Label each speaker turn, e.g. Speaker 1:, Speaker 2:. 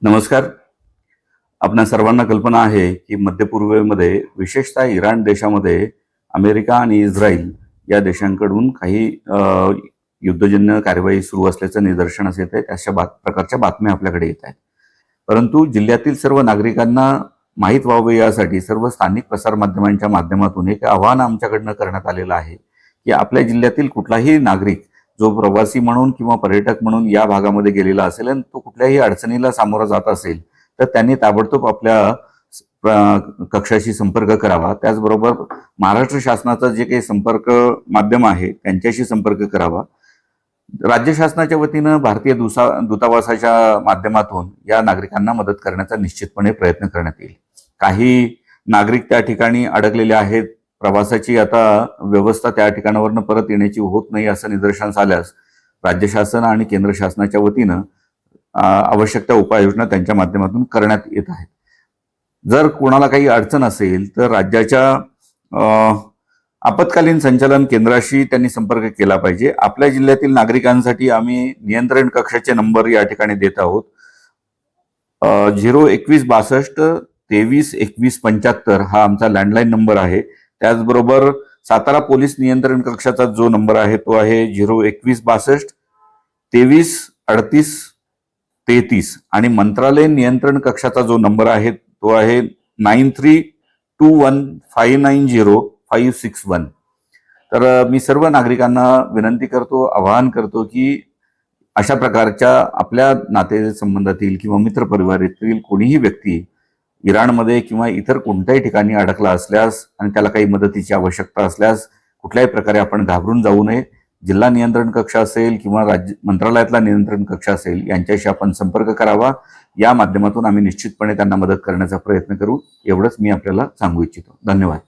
Speaker 1: नमस्कार. आपणा सर्वांना कल्पना आहे की मध्य पूर्वेमध्ये विशेषतः इराण देशामध्ये अमेरिका आणि इस्रायल या देशांकडून काही युद्धजन्य कार्यवाही सुरू असल्याचं निदर्शनास येत आहे. अशा प्रकारच्या बातम्या आपल्याकडे येत आहेत. परंतु जिल्ह्यातील सर्व नागरिकांना माहीत व्हावं यासाठी सर्व स्थानिक प्रसारमाध्यमांच्या माध्यमातून एक आवाहन आमच्याकडनं करण्यात आलेलं आहे की आपल्या जिल्ह्यातील कुठलाही नागरिक जो प्रवासी म्हणून किंवा पर्यटक म्हणून या भागामध्ये गेलेला असेल आणि तो कुठल्याही अडचणीला सामोरा जात असेल तर त्यांनी ताबडतोब आपल्या कक्षाशी संपर्क करावा. त्याचबरोबर महाराष्ट्र शासनाचा जे काही संपर्क माध्यम आहे त्यांच्याशी संपर्क करावा. राज्य शासनाच्या वतीनं भारतीय दूतावासाच्या माध्यमातून या नागरिकांना मदत करण्याचा निश्चितपणे प्रयत्न करण्यात येईल. काही नागरिक त्या ठिकाणी अडकलेले आहेत. प्रवासाची आता व्यवस्था त्या ठिकाणावरनं परत येण्याची होत नाही असं निदर्शनास आल्यास राज्य शासन आणि केंद्र शासनाच्या वतीनं आवश्यक त्या उपाययोजना त्यांच्या माध्यमातून करण्यात येत आहेत. जर कोणाला काही अडचण असेल तर राज्याच्या आपत्कालीन संचालन केंद्राशी त्यांनी संपर्क केला पाहिजे. आपल्या जिल्ह्यातील नागरिकांसाठी आम्ही नियंत्रण कक्षाचे नंबर या ठिकाणी देत आहोत. 02162 23 21 75 हा आमचा लँडलाईन नंबर आहे. त्याचबरोबर सातारा पोलीस नियंत्रण कक्षाचा जो नंबर आहे तो आहे 02162 23 38 33 आणि मंत्रालय नियंत्रण कक्षाचा जो नंबर आहे तो आहे 9321590561. तर मी सर्व नागरिकांना विनंती करतो, आवाहन करतो की अशा प्रकारच्या आपल्या नातेसंबंधातील किंवा मित्रपरिवारातील कोणीही व्यक्ती इराणमध्ये किंवा इतर कोणत्याही ठिकाणी अडकला असल्यास आणि त्याला काही मदतीची आवश्यकता असल्यास कुठल्याही प्रकारे आपण घाबरून जाऊ नये. जिल्हा नियंत्रण कक्ष असेल किंवा राज्य मंत्रालयातला नियंत्रण कक्ष असेल यांच्याशी आपण संपर्क करावा. या माध्यमातून आम्ही निश्चितपणे त्यांना मदत करण्याचा प्रयत्न करू. एवढंच मी आपल्याला सांगू इच्छितो. धन्यवाद.